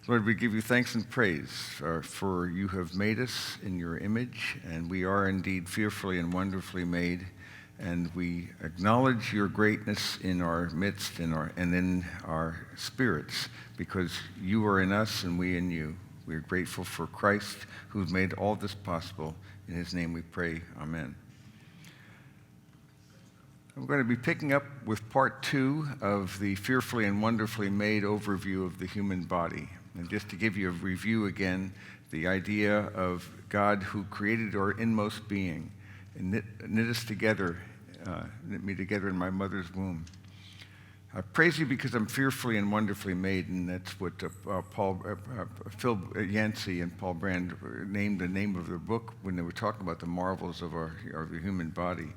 Lord, we give you thanks and praise for you have made us in your image, and we are indeed fearfully and wonderfully made. And we acknowledge your greatness in our midst and in our spirits, because you are in us and we in you. We are grateful for Christ, who's made all this possible. In his name we pray, amen. We're going to be picking up with part 2 of the Fearfully and Wonderfully Made overview of the human body. And just to give you a review again, the idea of God who created our inmost being and knit us together, knit me together in my mother's womb. I praise you because I'm fearfully and wonderfully made, and that's what Phil Yancey and Paul Brand named the name of their book when they were talking about the marvels of the human body.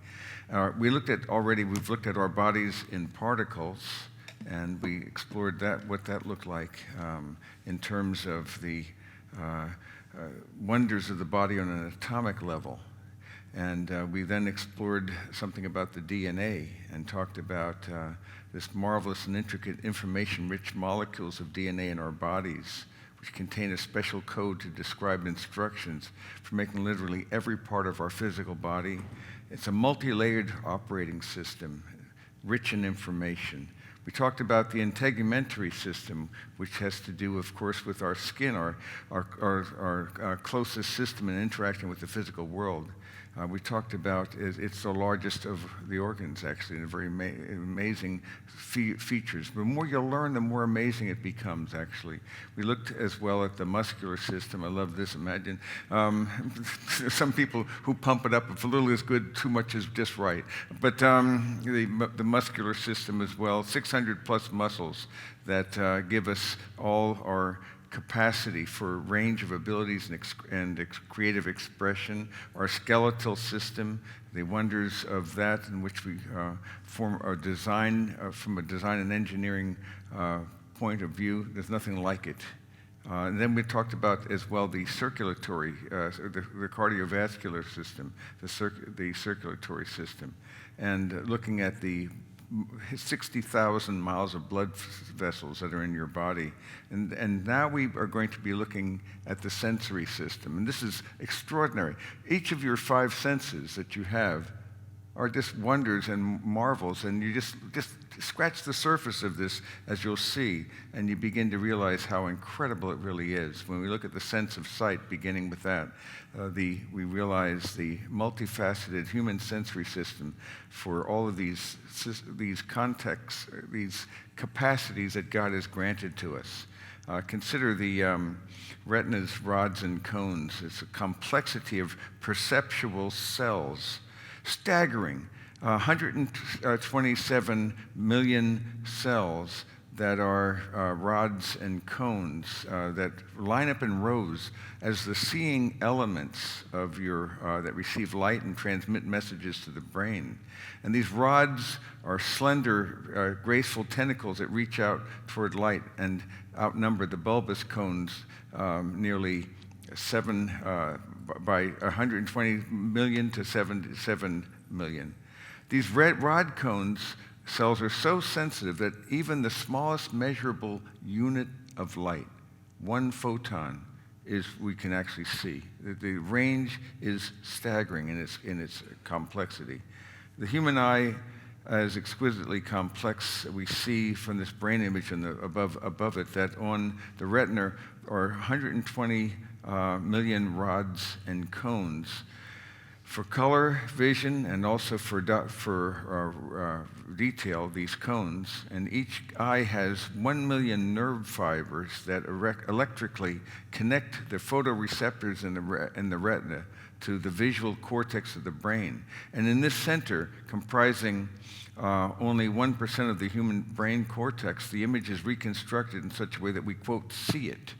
We've looked at our bodies in particles, and we explored what that looked like in terms of the wonders of the body on an atomic level. And we then explored something about the DNA and talked about this marvelous and intricate information-rich molecules of DNA in our bodies, which contain a special code to describe instructions for making literally every part of our physical body. It's a multi-layered operating system, rich in information. We talked about the integumentary system, which has to do, of course, with our skin, our closest system in interacting with the physical world. We talked about it's the largest of the organs, actually, and very amazing features. The more you learn, the more amazing it becomes, actually. We looked as well at the muscular system. I love this. Imagine some people who pump it up. If a little is good, too much is just right. But the muscular system as well, 600 plus muscles that give us all our capacity for range of abilities and creative expression, our skeletal system, the wonders of that in which we form our design from a design and engineering point of view. There's nothing like it. And then we talked about as well the circulatory, the cardiovascular system, the circulatory system, and looking at the 60,000 miles of blood vessels that are in your body. And now we are going to be looking at the sensory system. And this is extraordinary. Each of your 5 senses that you have are just wonders and marvels. And you just scratch the surface of this, as you'll see, and you begin to realize how incredible it really is. When we look at the sense of sight, beginning with that, we realize the multifaceted human sensory system for all of these contexts, these capacities that God has granted to us. Consider the retina's rods and cones. It's a complexity of perceptual cells. Staggering, 127 million cells that are rods and cones that line up in rows as the seeing elements of that receive light and transmit messages to the brain. And these rods are slender, graceful tentacles that reach out toward light and outnumber the bulbous cones nearly by 120 million to 77 million. These red rod cones cells are so sensitive that even the smallest measurable unit of light, 1 photon, we can actually see. The range is staggering in its complexity. The human eye is exquisitely complex. We see from this brain image above it that on the retina are 120 million rods and cones for color, vision, and also for detail, these cones. And each eye has 1 million nerve fibers that electrically connect the photoreceptors in the retina to the visual cortex of the brain. And in this center, comprising only 1% of the human brain cortex, the image is reconstructed in such a way that we, quote, see it.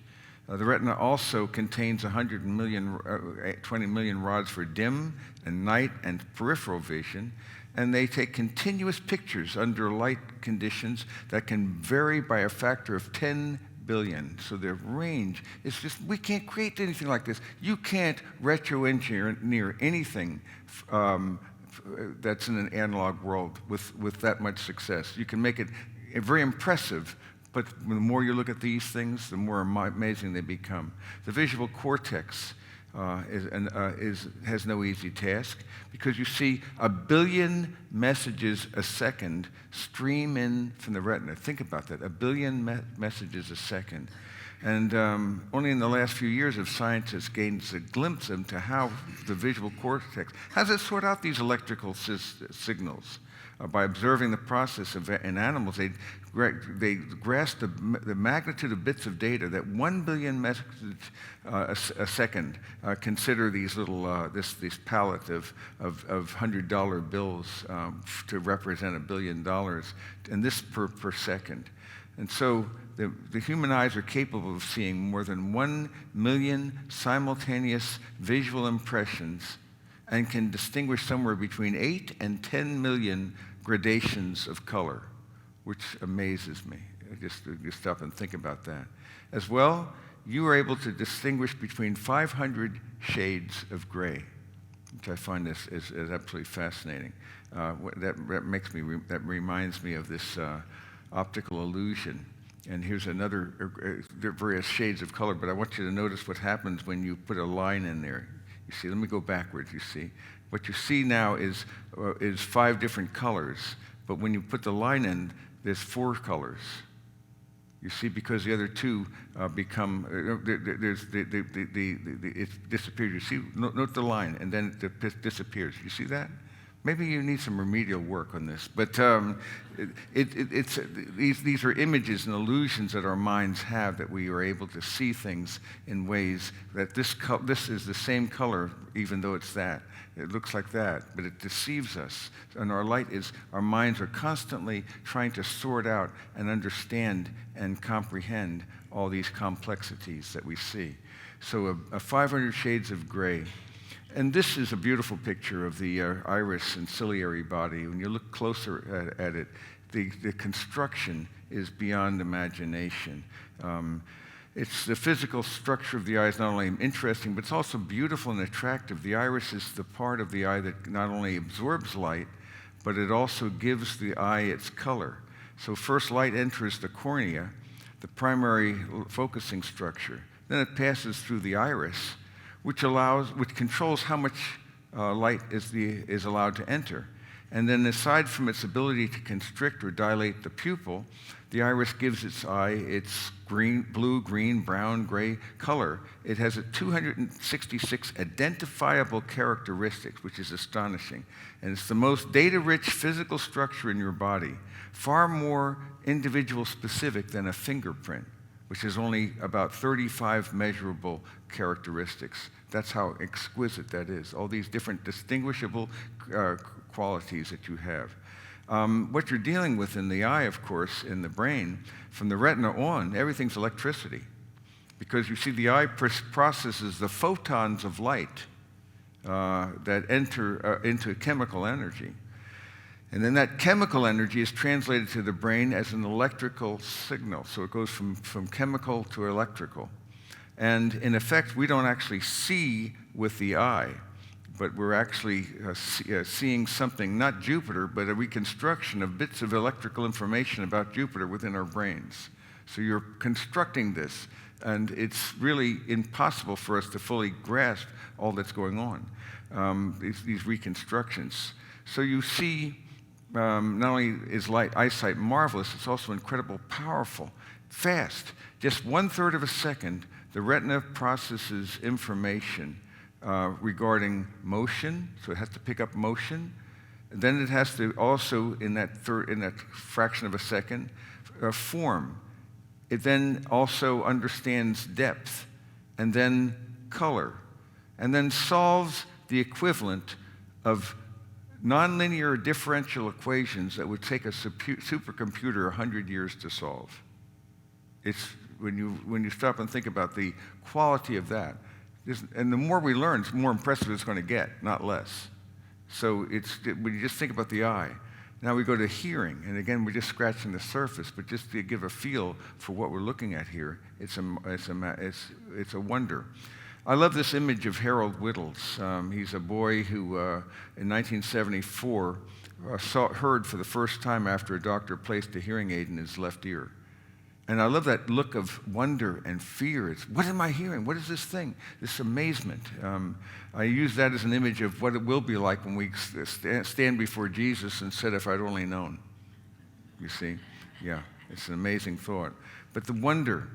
The retina also contains 20 million rods for dim and night and peripheral vision, and they take continuous pictures under light conditions that can vary by a factor of 10 billion. So their range is just, we can't create anything like this. You can't retro-engineer anything that's in an analog world with that much success. You can make it very impressive, but the more you look at these things, the more amazing they become. The visual cortex has no easy task, because you see 1 billion messages a second stream in from the retina. Think about that, 1 billion messages a second. And only in the last few years have scientists gained a glimpse into how the visual cortex, how does it sort out these electrical signals? By observing the process in animals, they grasp the magnitude of bits of data that 1 billion messages a second. Consider these little this pallet of $100 bills to represent $1 billion, and this per second. And so the human eyes are capable of seeing more than 1 million simultaneous visual impressions, and can distinguish somewhere between 8 and 10 million gradations of color, which amazes me. Just stop and think about that. As well, you are able to distinguish between 500 shades of gray, which I find is absolutely fascinating. That reminds me of this optical illusion. And here's another, there are various shades of color, but I want you to notice what happens when you put a line in there. You see, let me go backwards, you see. What you see now is 5 different colors, but when you put the line in, there's 4 colors. You see, because the other 2 become, it disappears. You see, note the line, and then it disappears. You see that? Maybe you need some remedial work on this, but these are images and illusions that our minds have, that we are able to see things in ways that this is the same color, even though it's that. It looks like that, but it deceives us. And our minds are constantly trying to sort out and understand and comprehend all these complexities that we see. So a 500 shades of gray. And this is a beautiful picture of the iris and ciliary body. When you look closer at it, the construction is beyond imagination. It's the physical structure of the eye is not only interesting, but it's also beautiful and attractive. The iris is the part of the eye that not only absorbs light, but it also gives the eye its color. So first light enters the cornea, the primary focusing structure. Then it passes through the iris, which controls how much light is allowed to enter. And then aside from its ability to constrict or dilate the pupil, the iris gives its eye its blue, green, brown, gray color. It has 266 identifiable characteristics, which is astonishing. And it's the most data-rich physical structure in your body, far more individual specific than a fingerprint, which is only about 35 measurable characteristics. That's how exquisite that is, all these different distinguishable qualities that you have. What you're dealing with in the eye, of course, in the brain, from the retina on, everything's electricity. Because you see, the eye processes the photons of light that enter into chemical energy. And then that chemical energy is translated to the brain as an electrical signal. So it goes from chemical to electrical. And in effect, we don't actually see with the eye, but we're actually seeing something, not Jupiter, but a reconstruction of bits of electrical information about Jupiter within our brains. So you're constructing this, and it's really impossible for us to fully grasp all that's going on, these reconstructions. So you see, not only is eyesight marvelous, it's also incredibly powerful, fast. Just 1/3 of a second, the retina processes information regarding motion, so it has to pick up motion. And then it has to also, in that fraction of a second, form. It then also understands depth, and then color, and then solves the equivalent of nonlinear differential equations that would take a supercomputer 100 years to solve. It's when you stop and think about the quality of that. And the more we learn, the more impressive it's going to get, not less. So when you just think about the eye. Now we go to hearing, and again, we're just scratching the surface, but just to give a feel for what we're looking at here, it's a wonder. I love this image of Harold Whittles. He's a boy who, in 1974, heard for the first time after a doctor placed a hearing aid in his left ear. And I love that look of wonder and fear. It's, what am I hearing? What is this thing? This amazement. I use that as an image of what it will be like when we stand before Jesus and said, if I'd only known. You see? Yeah, it's an amazing thought. But the wonder,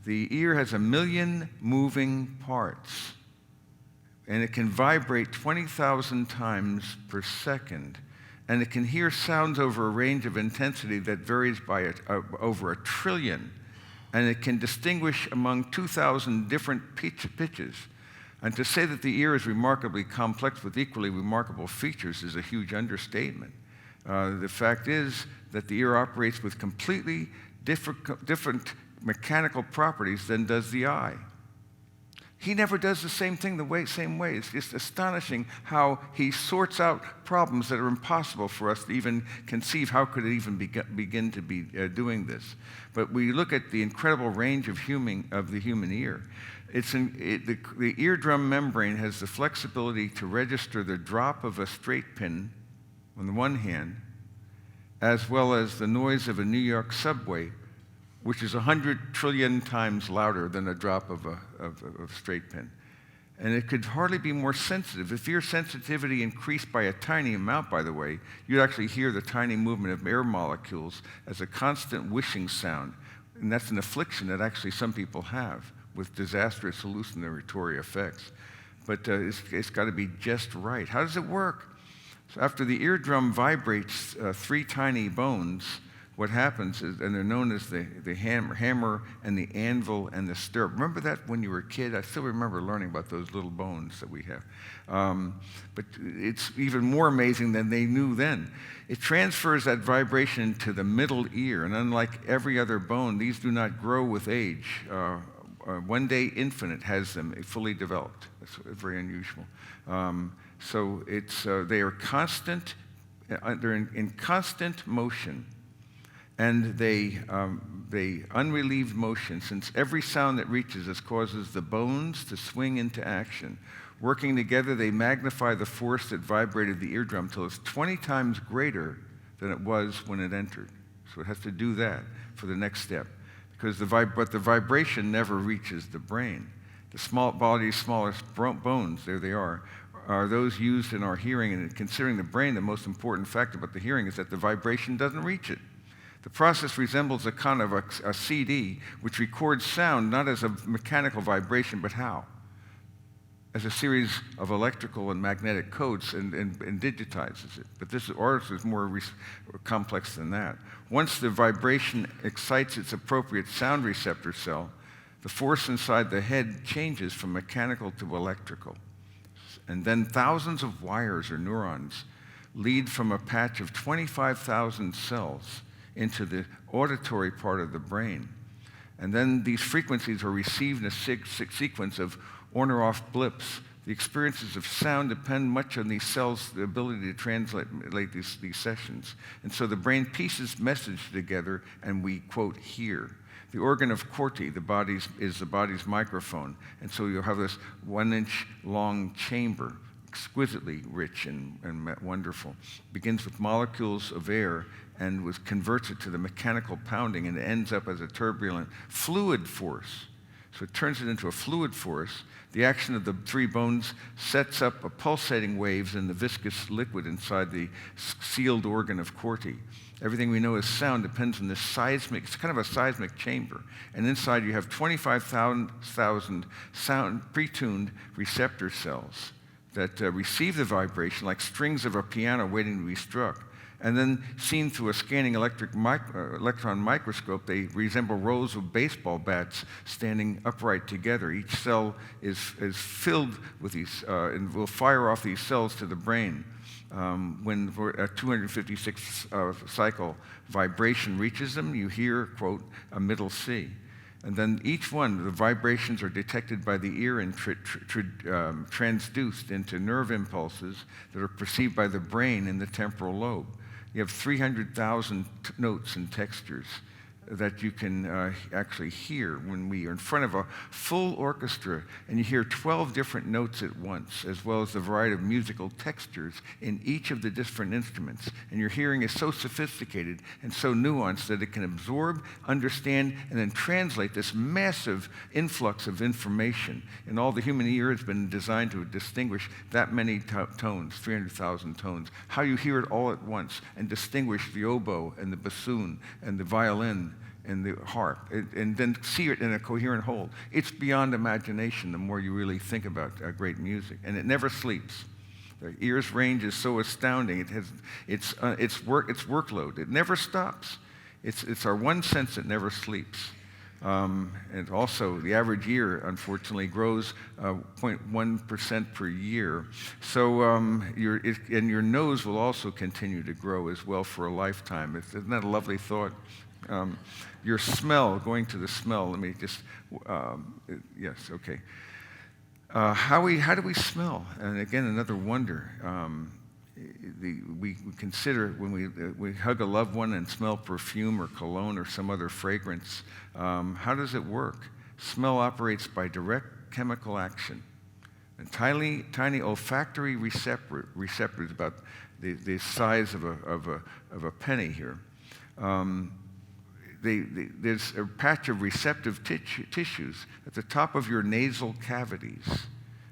the ear has 1 million moving parts, and it can vibrate 20,000 times per second. And it can hear sounds over a range of intensity that varies by over 1 trillion. And it can distinguish among 2,000 different pitches. And to say that the ear is remarkably complex with equally remarkable features is a huge understatement. The fact is that the ear operates with completely different mechanical properties than does the eye. He never does the same thing same way. It's just astonishing how he sorts out problems that are impossible for us to even conceive. How could it even begin to be doing this? But we look at the incredible range of the human ear. The eardrum membrane has the flexibility to register the drop of a straight pin on the one hand, as well as the noise of a New York subway, which is 100 trillion times louder than a drop of a straight pin. And it could hardly be more sensitive. If ear sensitivity increased by a tiny amount, by the way, you'd actually hear the tiny movement of air molecules as a constant whooshing sound. And that's an affliction that actually some people have with disastrous hallucinatory effects. But it's got to be just right. How does it work? So after the eardrum vibrates 3 tiny bones, what happens is, and they're known as the hammer and the anvil and the stirrup. Remember that when you were a kid? I still remember learning about those little bones that we have. But it's even more amazing than they knew then. It transfers that vibration to the middle ear, and unlike every other bone, these do not grow with age. One day infinite has them fully developed. That's very unusual. So they are constant. They're in constant motion. And they unrelieved motion, since every sound that reaches us causes the bones to swing into action. Working together, they magnify the force that vibrated the eardrum till it's 20 times greater than it was when it entered. So it has to do that for the next step, because the vibration never reaches the brain. The body's smallest bones, there they are those used in our hearing. And considering the brain, the most important fact about the hearing is that the vibration doesn't reach it. The process resembles a kind of a CD, which records sound not as a mechanical vibration, but how? As a series of electrical and magnetic codes and digitizes it. But ours is more complex than that. Once the vibration excites its appropriate sound receptor cell, the force inside the head changes from mechanical to electrical. And then thousands of wires or neurons lead from a patch of 25,000 cells into the auditory part of the brain. And then these frequencies are received in a sequence of on or off blips. The experiences of sound depend much on these cells' the ability to translate these sessions. And so the brain pieces message together and we, quote, hear. The organ of Corti, is the body's microphone. And so you'll have this 1-inch long chamber, exquisitely rich and wonderful. Begins with molecules of air and converts it to the mechanical pounding, and it ends up as a turbulent fluid force. So it turns it into a fluid force. The action of the 3 bones sets up a pulsating waves in the viscous liquid inside the sealed organ of Corti. Everything we know as sound depends on this seismic, it's kind of a seismic chamber. And inside you have 25,000 sound pre-tuned receptor cells that receive the vibration like strings of a piano waiting to be struck. And then seen through a scanning electron microscope, they resemble rows of baseball bats standing upright together. Each cell is filled with these, and will fire off these cells to the brain. When a 256 cycle vibration reaches them, you hear, quote, a middle C. And then each one, the vibrations are detected by the ear and transduced into nerve impulses that are perceived by the brain in the temporal lobe. You have 300,000 notes and textures that you can actually hear when we are in front of a full orchestra and you hear 12 different notes at once, as well as the variety of musical textures in each of the different instruments. And your hearing is so sophisticated and so nuanced that it can absorb, understand, and then translate this massive influx of information. And all the human ear has been designed to distinguish that many tones, 300,000 tones. How you hear it all at once and distinguish the oboe and the bassoon and the violin and the harp, and then see it in a coherent whole. It's beyond imagination the more you really think about great music. And it never sleeps. The ear's range is so astounding. It has its workload. It never stops. It's our one sense that never sleeps. And also, the average ear, unfortunately, grows 0.1% per year. So your nose will also continue to grow as well for a lifetime. Isn't that a lovely thought? Your smell, going to the smell, let me just, yes, okay. How do we smell? And again, another wonder. We consider when we hug a loved one and smell perfume or cologne or some other fragrance, how does it work? Smell operates by direct chemical action. And tiny olfactory receptors about the size of a penny here. There's a patch of receptive tissues at the top of your nasal cavities.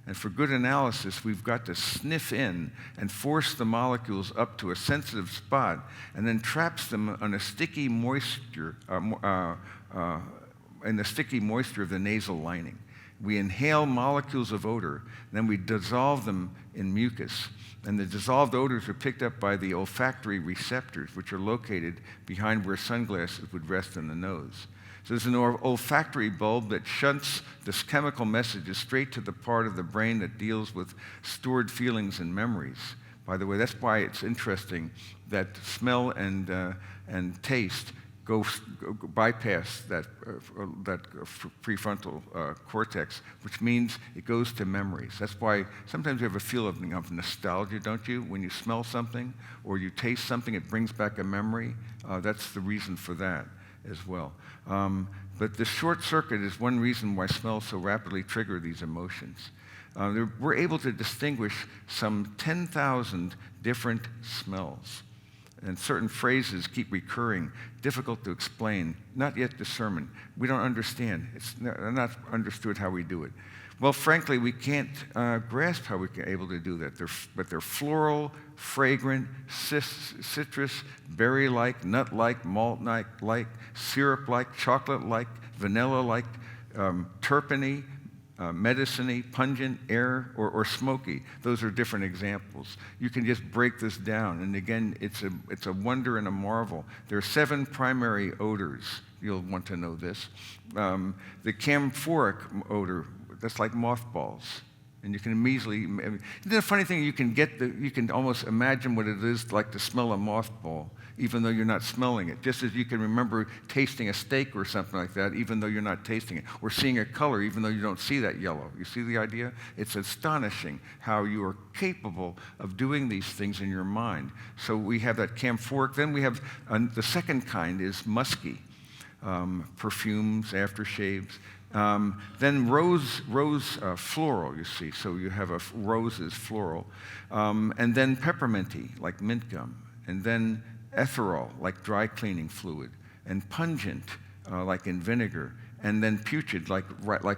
And for good analysis, we've got to sniff in and force the molecules up to a sensitive spot and then traps them on a sticky moisture, in the sticky moisture of the nasal lining. We inhale molecules of odor, then we dissolve them in mucus. And the dissolved odors are picked up by the olfactory receptors, which are located behind where sunglasses would rest in the nose. So there's an olfactory bulb that shunts this chemical messages straight to the part of the brain that deals with stored feelings and memories. By the way, that's why it's interesting that smell and taste bypass that prefrontal cortex, which means it goes to memories. That's why sometimes you have a feeling of nostalgia, don't you? When you smell something or you taste something, it brings back a memory. That's the reason for that as well. But the short circuit is one reason why smells so rapidly trigger these emotions. We're able to distinguish some 10,000 different smells. And certain phrases keep recurring, difficult to explain, not yet discernment. We don't understand. It's not understood how we do it. Well, frankly, we can't grasp how we're able to do that. But they're floral, fragrant, citrus, berry-like, nut-like, malt-like, syrup-like, chocolate-like, vanilla-like, terpene, medicine-y, pungent, air, or smoky. Those are different examples. You can just break this down. And again, it's a wonder and a marvel. There are 7 primary odors. You'll want to know this. The camphoric odor, that's like mothballs. And you can immediately, the funny thing, you can almost imagine what it is like to smell a mothball, even though you're not smelling it. Just as you can remember tasting a steak or something like that, even though you're not tasting it. Or seeing a color, even though you don't see that yellow. You see the idea? It's astonishing how you are capable of doing these things in your mind. So we have that camphoric. Then we have, the second kind is musky. Perfumes, aftershaves. Then rose floral, you see. So you have roses, floral. And then pepperminty, like mint gum. And then ethereal, like dry cleaning fluid. And pungent, like in vinegar. And then putrid, like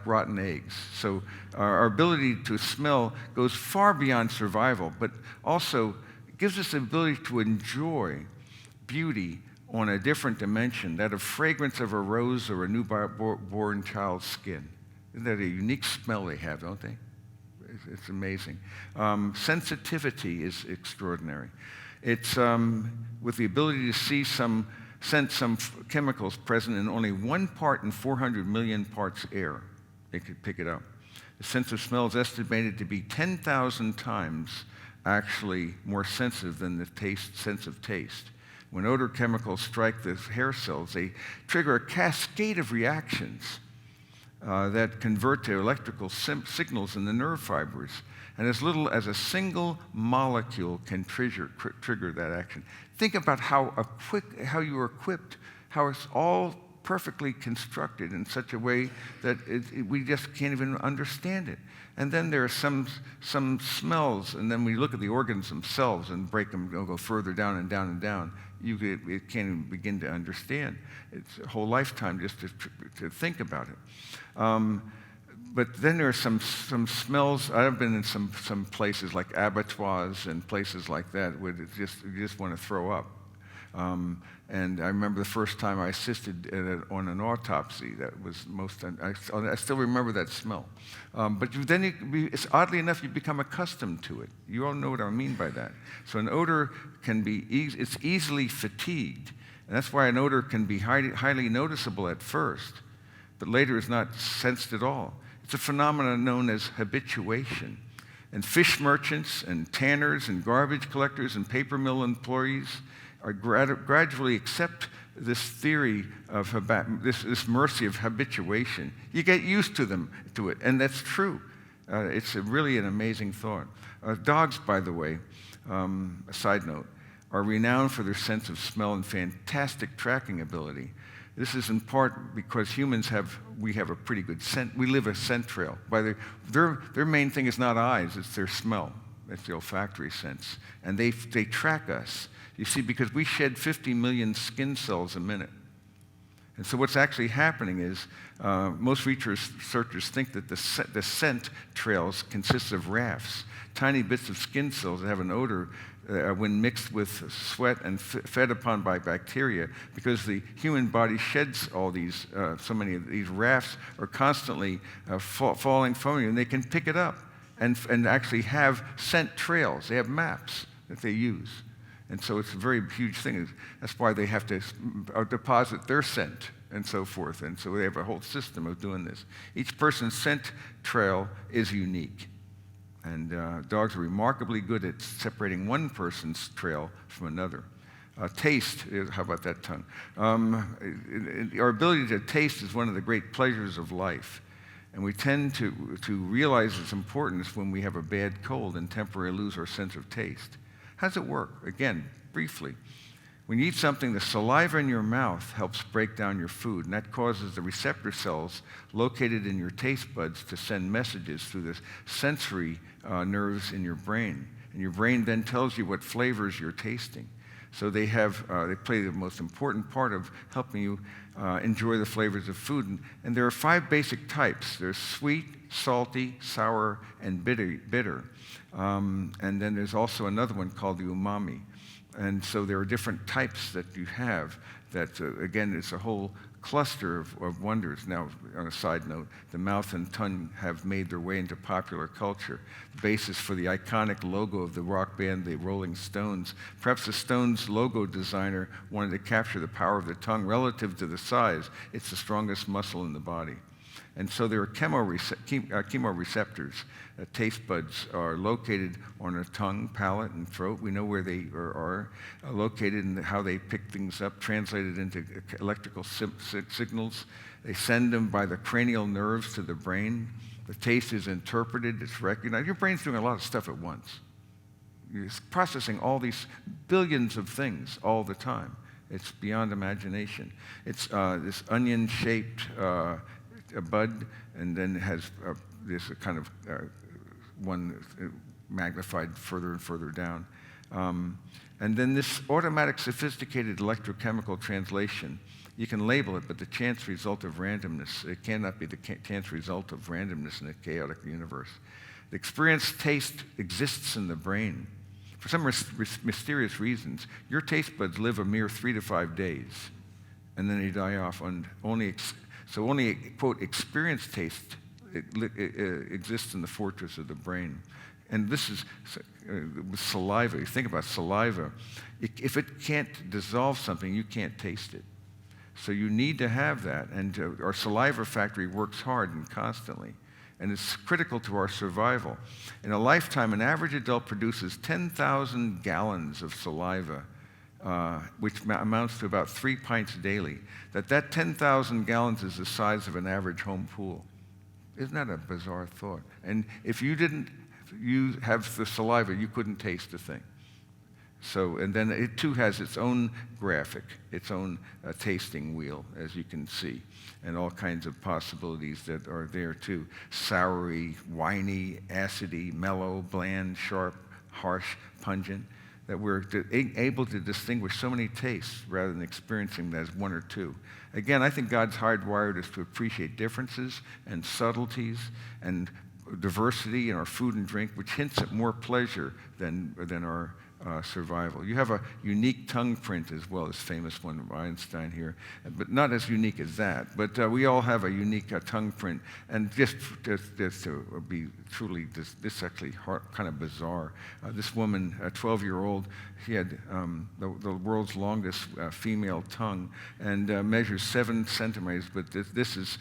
rotten eggs. So our ability to smell goes far beyond survival, but also gives us the ability to enjoy beauty on a different dimension, that of fragrance of a rose or a newborn child's skin. Isn't that a unique smell they have, don't they? It's amazing. Sensitivity is extraordinary. It's with the ability to sense some chemicals present in only 1 part in 400 million parts air. They could pick it up. The sense of smell is estimated to be 10,000 times actually more sensitive than the sense of taste. When odor chemicals strike the hair cells, they trigger a cascade of reactions that convert to electrical signals in the nerve fibers. And as little as a single molecule can trigger that action. Think about how you are equipped, how it's all perfectly constructed in such a way that we just can't even understand it. And then there are some smells, and then we look at the organs themselves and break them, go further down and down and down. It can't even begin to understand. It's a whole lifetime just to think about it. But then there are some smells. I've been in some places like abattoirs and places like that where you just want to throw up. And I remember the first time I assisted on an autopsy. That was I still remember that smell. But it's oddly enough, you become accustomed to it. You all know what I mean by that. So an odor can be it's easily fatigued, and that's why an odor can be highly noticeable at first, but later is not sensed at all. It's a phenomenon known as habituation. And fish merchants and tanners and garbage collectors and paper mill employees are gradually accept this theory of this mercy of habituation. You get used to it, and that's true. It's really an amazing thought. Dogs, by the way, a side note, are renowned for their sense of smell and fantastic tracking ability. This is in part because humans have a pretty good scent. We live a scent trail. Their main thing is not eyes, it's their smell. It's the olfactory sense. And they track us. You see, because we shed 50 million skin cells a minute. And so what's actually happening is most researchers think that the scent trails consist of rafts, tiny bits of skin cells that have an odor when mixed with sweat and fed upon by bacteria, because the human body sheds all these, so many of these rafts are constantly falling from you, and they can pick it up and actually have scent trails. They have maps that they use. And so it's a very huge thing. That's why they have to deposit their scent and so forth. And so they have a whole system of doing this. Each person's scent trail is unique. And dogs are remarkably good at separating one person's trail from another. Taste, how about that tongue? Our ability to taste is one of the great pleasures of life. And we tend to realize its importance when we have a bad cold and temporarily lose our sense of taste. How does it work? Again, briefly. When you eat something, the saliva in your mouth helps break down your food, and that causes the receptor cells located in your taste buds to send messages through the sensory nerves in your brain. And your brain then tells you what flavors you're tasting. So they play the most important part of helping you enjoy the flavors of food. And there are 5 basic types. There's sweet, salty, sour, and bitter. And then there's also another one called the umami. And so there are different types that you have that, again, it's a whole cluster of wonders. Now, on a side note, the mouth and tongue have made their way into popular culture, the basis for the iconic logo of the rock band, the Rolling Stones. Perhaps the Stones logo designer wanted to capture the power of the tongue relative to the size. It's the strongest muscle in the body. And so there are chemoreceptors. Taste buds are located on the tongue, palate, and throat. We know where they are located and how they pick things up, translated into electrical signals. They send them by the cranial nerves to the brain. The taste is interpreted, it's recognized. Your brain's doing a lot of stuff at once. It's processing all these billions of things all the time. It's beyond imagination. It's this onion-shaped bud, and then it has this kind of one magnified further and further down. And then this automatic sophisticated electrochemical translation, you can label it, but the chance result of randomness, it cannot be the chance result of randomness in a chaotic universe. The experienced taste exists in the brain. For some mysterious reasons, your taste buds live a mere 3 to 5 days, and then they die off. Only, quote, experienced taste exists in the fortress of the brain. And this is with saliva. You think about saliva. If it can't dissolve something, you can't taste it. So you need to have that. And our saliva factory works hard and constantly. And it's critical to our survival. In a lifetime, an average adult produces 10,000 gallons of saliva, which amounts to about 3 pints daily. That 10,000 gallons is the size of an average home pool. Isn't that a bizarre thought? And if you didn't have the saliva, you couldn't taste a thing. So, and then it too has its own graphic, its own tasting wheel, as you can see, and all kinds of possibilities that are there too. Soury, winey, acidy, mellow, bland, sharp, harsh, pungent, that we're able to distinguish so many tastes rather than experiencing them as one or two. Again, I think God's hardwired us to appreciate differences and subtleties and diversity in our food and drink, which hints at more pleasure than our survival. You have a unique tongue print as well, as famous one of Einstein here, but not as unique as that. But we all have a unique tongue print, and just to be truly, this actually kind of bizarre. This woman, a 12-year-old, she had the world's longest female tongue, and measures 7 centimeters. But this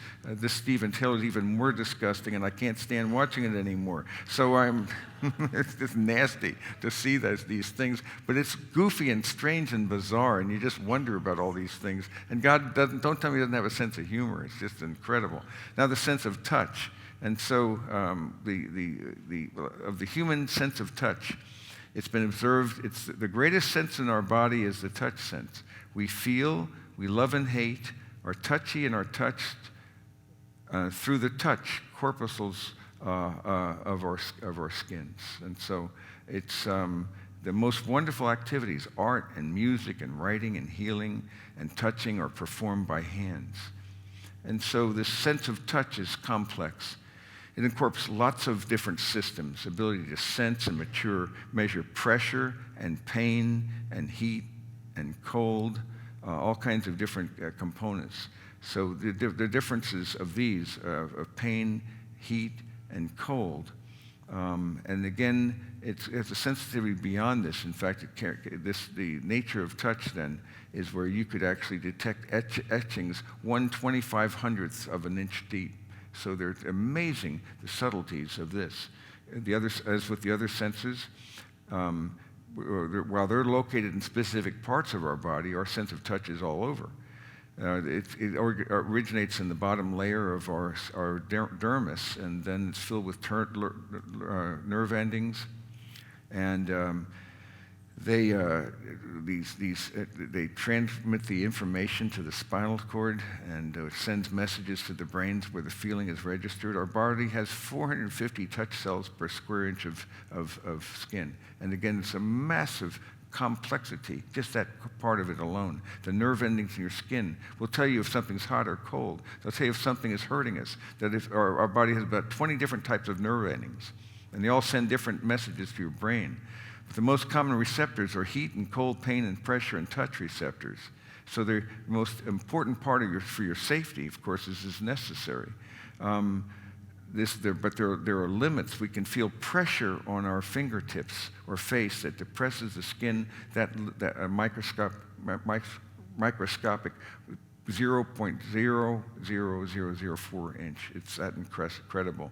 Stephen Taylor is even more disgusting, and I can't stand watching it anymore. So it's just nasty to see these things, but it's goofy and strange and bizarre, and you just wonder about all these things. And God don't tell me he doesn't have a sense of humor. It's just incredible. Now the sense of touch, and so of the human sense of touch, it's been observed. It's the greatest sense in our body is the touch sense. We feel, we love and hate, are touchy and are touched through the touch corpuscles of our skins. And so it's the most wonderful activities, art and music and writing and healing and touching, are performed by hands. And so this sense of touch is complex. It incorporates lots of different systems, ability to sense and measure pressure and pain and heat and cold, all kinds of different components. So the differences of these, of pain, heat, and cold. And again, it's a sensitivity beyond this. In fact, the nature of touch then is where you could actually detect etchings 1/2500th of an inch deep. So they're amazing, the subtleties of this. As with the other senses, while they're located in specific parts of our body, our sense of touch is all over. It originates in the bottom layer of our dermis, and then it's filled with nerve endings, and they transmit the information to the spinal cord, and it sends messages to the brains where the feeling is registered. Our body has 450 touch cells per square inch of skin, and again, it's a massive complexity, just that part of it alone. The nerve endings in your skin will tell you if something's hot or cold. They'll tell you if something is hurting us. That if our body has about 20 different types of nerve endings, and they all send different messages to your brain. But the most common receptors are heat and cold, pain and pressure, and touch receptors. So the most important part for your safety, of course, is necessary. But there are limits. We can feel pressure on our fingertips or face that depresses the skin, that microscopic 0.00004 inch. It's that incredible.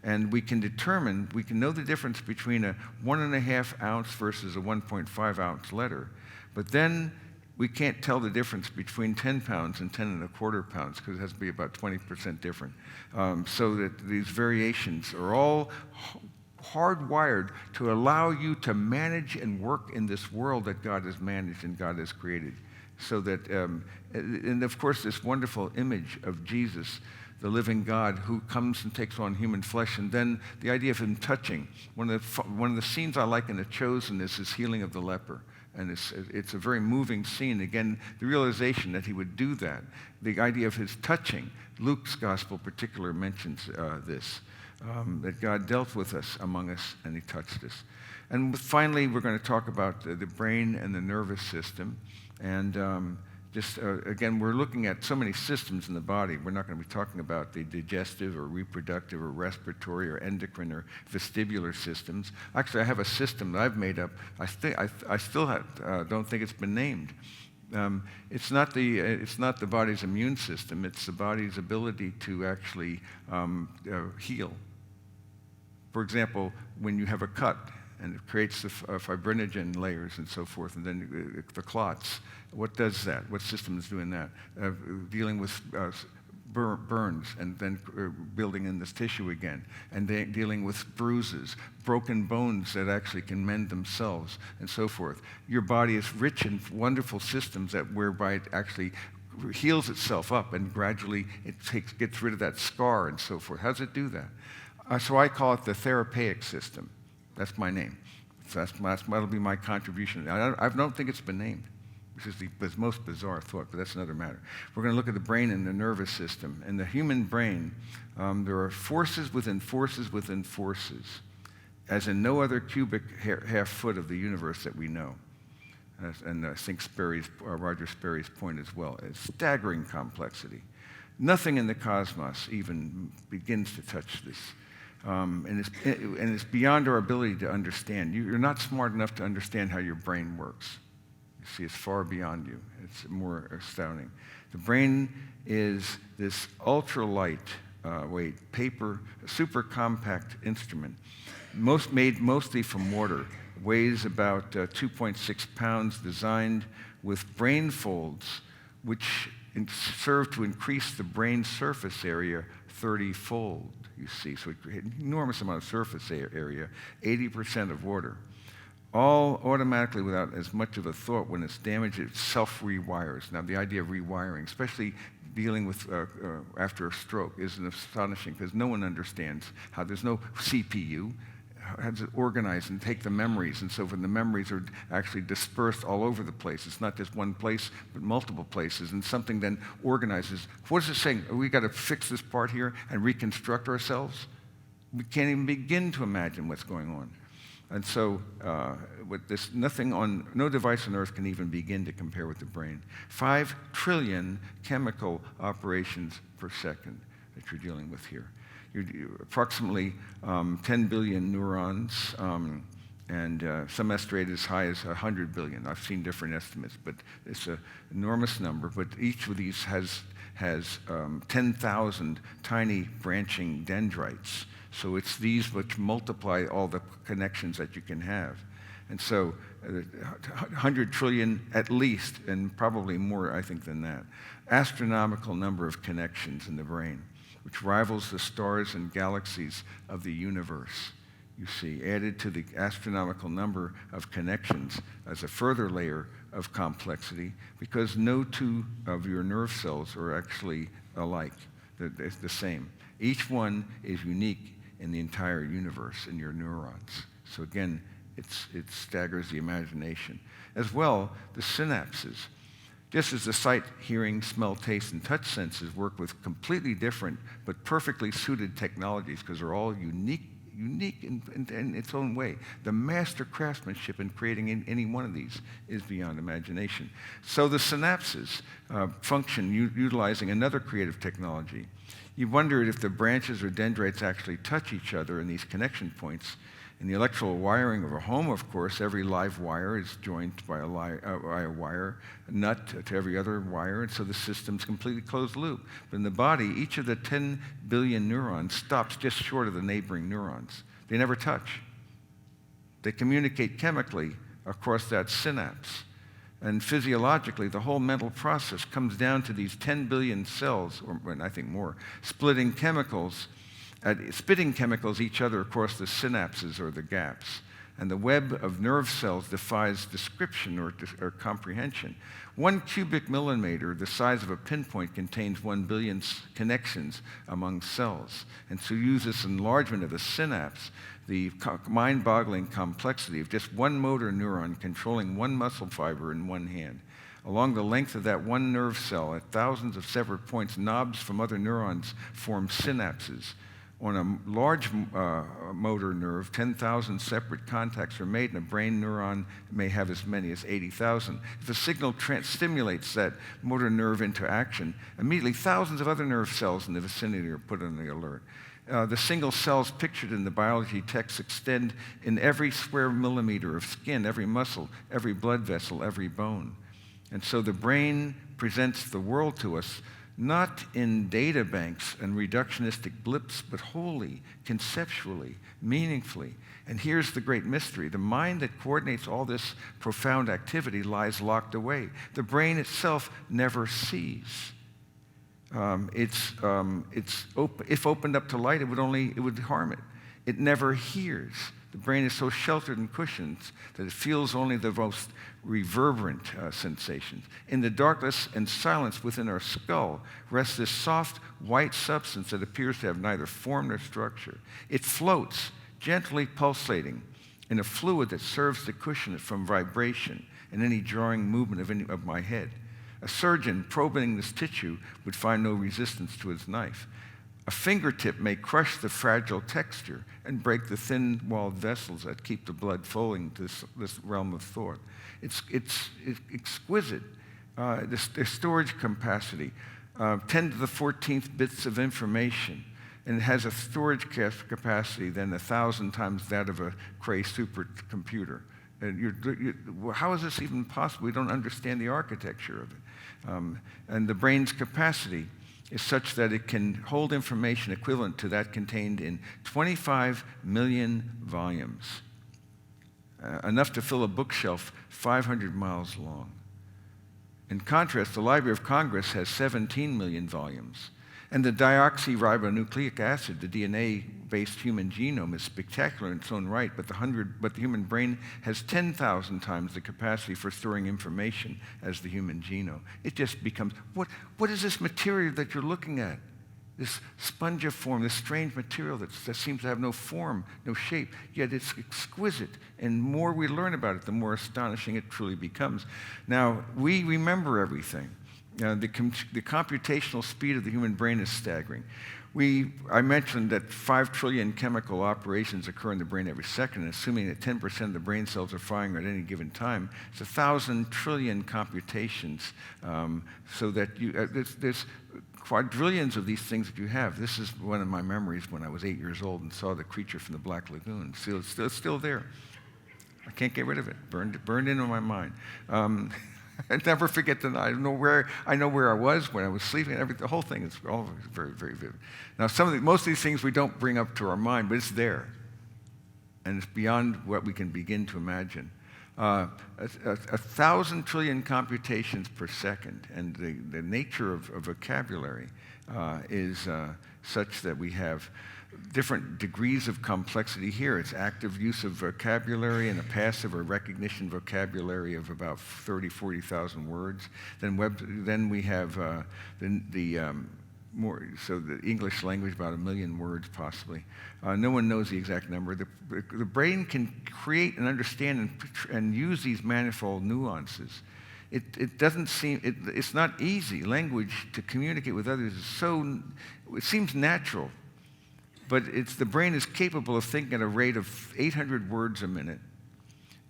And we can know the difference between a 1.5 ounce versus a 1.5 ounce letter. But then we can't tell the difference between 10 pounds and 10.25 pounds because it has to be about 20% different. So that these variations are all hardwired to allow you to manage and work in this world that God has managed and God has created. So that, and of course, this wonderful image of Jesus, the living God who comes and takes on human flesh, and then the idea of him touching. One of the scenes I like in The Chosen is his healing of the leper. And it's a very moving scene. Again, the realization that he would do that. The idea of his touching. Luke's gospel particular mentions this, that God dealt with us, among us, and he touched us. And finally, we're going to talk about the brain and the nervous system. And again, we're looking at so many systems in the body. We're not going to be talking about the digestive or reproductive or respiratory or endocrine or vestibular systems. Actually, I have a system that I've made up. I still don't think it's been named. It's not the body's immune system. It's the body's ability to actually heal. For example, when you have a cut, and it creates the fibrinogen layers and so forth, and then the clots. What does that? What system is doing that? Dealing with burns and then building in this tissue again, and dealing with bruises, broken bones that actually can mend themselves, and so forth. Your body is rich in wonderful systems whereby it actually heals itself up and gradually gets rid of that scar and so forth. How does it do that? So I call it the therapeutic system. That's my name. So that'll be my contribution. I don't think it's been named, which is the most bizarre thought, but that's another matter. We're going to look at the brain and the nervous system. In the human brain, there are forces within forces within forces, as in no other cubic half foot of the universe that we know. And I think Roger Sperry's point as well. It's staggering complexity. Nothing in the cosmos even begins to touch this. And it's beyond our ability to understand. You're not smart enough to understand how your brain works. You see, it's far beyond you. It's more astounding. The brain is this ultralight weight, paper, super compact instrument, made mostly from water. Weighs about 2.6 pounds, designed with brain folds, which serve to increase the brain surface area 30-fold, you see. So an enormous amount of surface area, 80% of water. All automatically without as much of a thought. When it's damaged, it self-rewires. Now, the idea of rewiring, especially dealing with after a stroke, is astonishing because no one understands how there's no CPU. How does it organize and take the memories and so forth? The memories are actually dispersed all over the place. It's not just one place, but multiple places, and something then organizes. What is it saying? We got to fix this part here and reconstruct ourselves? We can't even begin to imagine what's going on. And so with this, no device on Earth can even begin to compare with the brain. 5 trillion chemical operations per second that you're dealing with here. Approximately 10 billion neurons, and some estimate as high as 100 billion. I've seen different estimates, but it's an enormous number. But each of these has 10,000 tiny branching dendrites. So it's these which multiply all the connections that you can have. And so 100 trillion at least, and probably more, I think, than that. Astronomical number of connections in the brain, which rivals the stars and galaxies of the universe, you see, added to the astronomical number of connections as a further layer of complexity, because no two of your nerve cells are actually alike. They're the same. Each one is unique in the entire universe in your neurons. So again, it staggers the imagination. As well, the synapses. Just as the sight, hearing, smell, taste, and touch senses work with completely different but perfectly suited technologies because they're all unique in its own way. The master craftsmanship in creating any one of these is beyond imagination. So the synapses function utilizing another creative technology. You wondered if the branches or dendrites actually touch each other in these connection points. In the electrical wiring of a home, of course, every live wire is joined by a wire nut to every other wire, and so the system's completely closed loop. But in the body, each of the 10 billion neurons stops just short of the neighboring neurons. They never touch. They communicate chemically across that synapse. And physiologically, the whole mental process comes down to these 10 billion cells, or I think more, spitting chemicals each other across the synapses or the gaps. And the web of nerve cells defies description or comprehension. 1 cubic millimeter, the size of a pinpoint, contains 1 billion connections among cells. And so use this enlargement of the synapse, the mind-boggling complexity of just one motor neuron controlling one muscle fiber in one hand. Along the length of that one nerve cell, at thousands of separate points, knobs from other neurons form synapses. On a large motor nerve, 10,000 separate contacts are made, and a brain neuron may have as many as 80,000. If a signal stimulates that motor nerve into action, immediately thousands of other nerve cells in the vicinity are put on the alert. The single cells pictured in the biology text extend in every square millimeter of skin, every muscle, every blood vessel, every bone. And so the brain presents the world to us not in data banks and reductionistic blips, but wholly, conceptually, meaningfully. And here's the great mystery. The mind that coordinates all this profound activity lies locked away. The brain itself never sees. If opened up to light, it would harm it. It never hears. The brain is so sheltered in cushions that it feels only the most reverberant sensations. In the darkness and silence within our skull rests this soft white substance that appears to have neither form nor structure. It floats, gently pulsating, in a fluid that serves to cushion it from vibration and any jarring movement of my head. A surgeon probing this tissue would find no resistance to his knife. A fingertip may crush the fragile texture and break the thin-walled vessels that keep the blood flowing to this realm of thought. It's exquisite. The storage capacity, 10 to the 14th bits of information, and it has a storage capacity than 1,000 times that of a Cray supercomputer. And how is this even possible? We don't understand the architecture of it. And the brain's capacity is such that it can hold information equivalent to that contained in 25 million volumes, enough to fill a bookshelf 500 miles long. In contrast, the Library of Congress has 17 million volumes. And the deoxyribonucleic acid, the DNA-based human genome, is spectacular in its own right, but the human brain has 10,000 times the capacity for storing information as the human genome. It just becomes, what is this material that you're looking at? This spongiform, this strange material that seems to have no form, no shape, yet it's exquisite. And the more we learn about it, the more astonishing it truly becomes. Now, we remember everything. The computational speed of the human brain is staggering. I mentioned that 5 trillion chemical operations occur in the brain every second, and assuming that 10% of the brain cells are firing at any given time, it's 1,000 trillion computations, so that there's quadrillions of these things that you have. This is one of my memories when I was 8 years old and saw the creature from the Black Lagoon. It's still there. I can't get rid of it. Burned into my mind. I never forget that. I know where I was when I was sleeping. The whole thing is all very, very vivid. Now, most of these things we don't bring up to our mind, but it's there, and it's beyond what we can begin to imagine. 1,000 trillion computations per second, and the nature of vocabulary is such that we have different degrees of complexity here. It's active use of vocabulary and a passive or recognition vocabulary of about 30,000, 40,000 words. Then we have the English language, about 1 million words possibly. No one knows the exact number. The brain can create and understand and use these manifold nuances. It's not easy. Language to communicate with others it seems natural. But the brain is capable of thinking at a rate of 800 words a minute.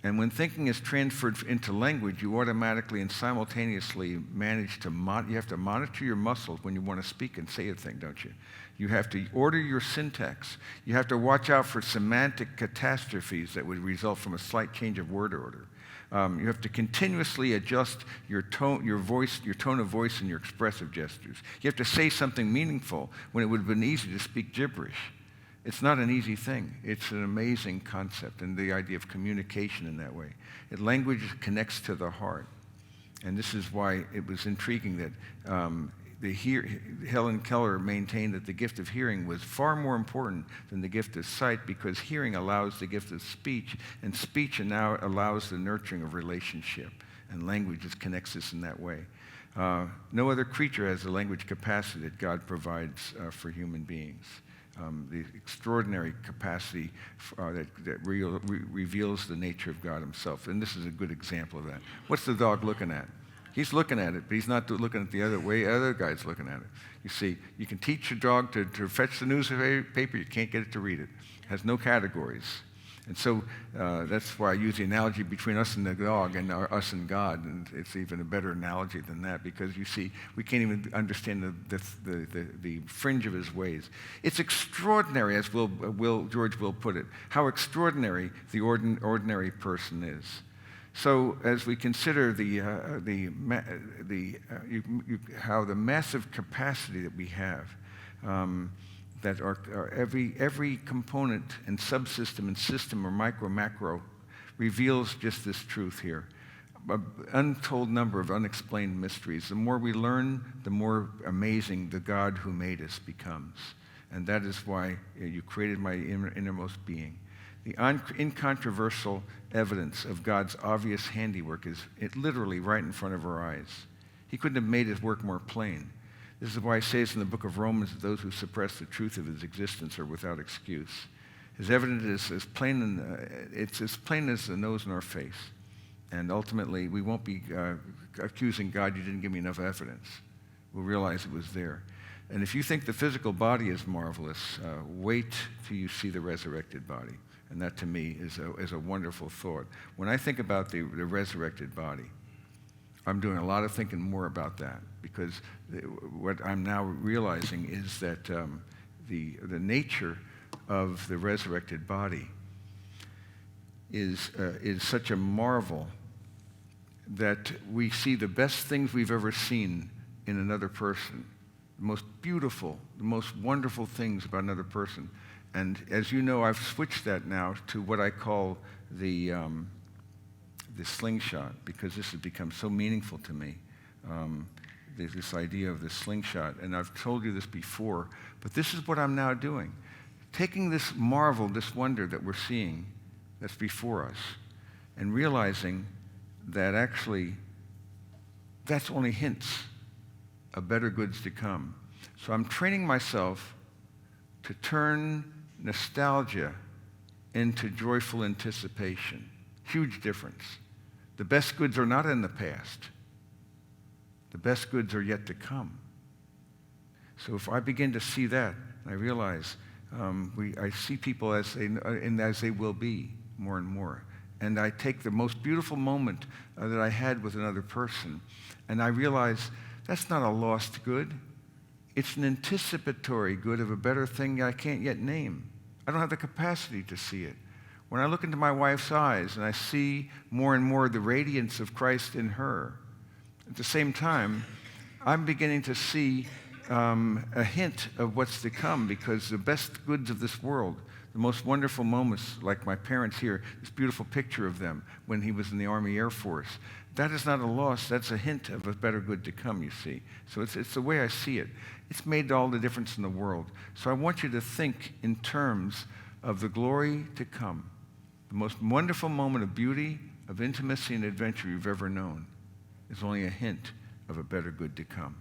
And when thinking is transferred into language, you automatically and simultaneously manage to you have to monitor your muscles when you want to speak and say a thing, don't you? You have to order your syntax. You have to watch out for semantic catastrophes that would result from a slight change of word order. You have to continuously adjust your tone of voice, and your expressive gestures. You have to say something meaningful when it would have been easy to speak gibberish. It's not an easy thing. It's an amazing concept, and the idea of communication in that way. Language connects to the heart, and this is why it was intriguing that Helen Keller maintained that the gift of hearing was far more important than the gift of sight, because hearing allows the gift of speech, and speech now allows the nurturing of relationship, and language just connects us in that way. No other creature has the language capacity that God provides for human beings. The extraordinary capacity that reveals the nature of God himself. And this is a good example of that. What's the dog looking at? He's looking at it, but he's not looking at the other way. Other guy's looking at it. You see, you can teach your dog to fetch the newspaper. You can't get it to read it. It has no categories. And so that's why I use the analogy between us and the dog and us and God. And it's even a better analogy than that, because you see, we can't even understand the fringe of his ways. It's extraordinary, as George will put it, how extraordinary the ordinary person is. So as we consider how the massive capacity that we have, that every component and subsystem and system, or micro, macro, reveals just this truth here. untold number of unexplained mysteries. The more we learn, the more amazing the God who made us becomes. And that is why you created my innermost being. The incontroversial evidence of God's obvious handiwork is literally right in front of our eyes. He couldn't have made his work more plain. This is why it says in the book of Romans that those who suppress the truth of his existence are without excuse. His evidence is as plain, it's as plain as the nose in our face. And ultimately, we won't be accusing God, you didn't give me enough evidence. We'll realize it was there. And if you think the physical body is marvelous, wait till you see the resurrected body. And that, to me, is a wonderful thought. When I think about the resurrected body, I'm doing a lot of thinking more about that, because what I'm now realizing is that the nature of the resurrected body is such a marvel that we see the best things we've ever seen in another person, the most beautiful, the most wonderful things about another person. And as you know, I've switched that now to what I call the slingshot, because this has become so meaningful to me, this idea of the slingshot. And I've told you this before, but this is what I'm now doing. Taking this marvel, this wonder that we're seeing that's before us, and realizing that actually that's only hints of better goods to come. So I'm training myself to turn nostalgia into joyful anticipation. Huge difference. The best goods are not in the past. The best goods are yet to come. So if I begin to see that, I realize I see people as they will be more and more. And I take the most beautiful moment that I had with another person, and I realize that's not a lost good. It's an anticipatory good of a better thing I can't yet name. I don't have the capacity to see it. When I look into my wife's eyes and I see more and more the radiance of Christ in her, at the same time, I'm beginning to see a hint of what's to come, because the best goods of this world, the most wonderful moments, like my parents here, this beautiful picture of them when he was in the Army Air Force, that is not a loss, that's a hint of a better good to come, you see. So it's the way I see it. It's made all the difference in the world. So I want you to think in terms of the glory to come. The most wonderful moment of beauty, of intimacy and adventure you've ever known is only a hint of a better good to come.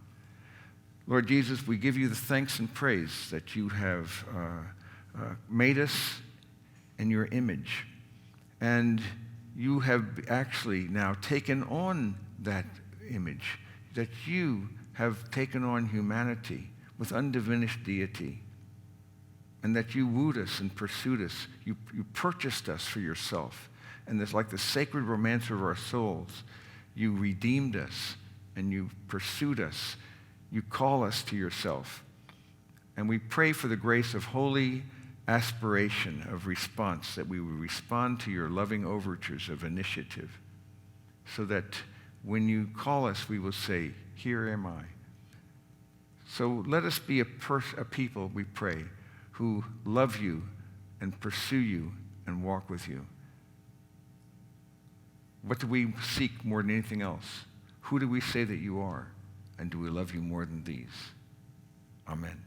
Lord Jesus, we give you the thanks and praise that you have made us in your image. And you have actually now taken on that image, that you have taken on humanity with undiminished deity, and that you wooed us and pursued us. You purchased us for yourself. And it's like the sacred romancer of our souls. You redeemed us, and you pursued us. You call us to yourself. And we pray for the grace of holy aspiration, of response, that we will respond to your loving overtures of initiative, so that when you call us, we will say, here am I. So let us be a people, we pray, who love you and pursue you and walk with you. What do we seek more than anything else? Who do we say that you are? And do we love you more than these? Amen.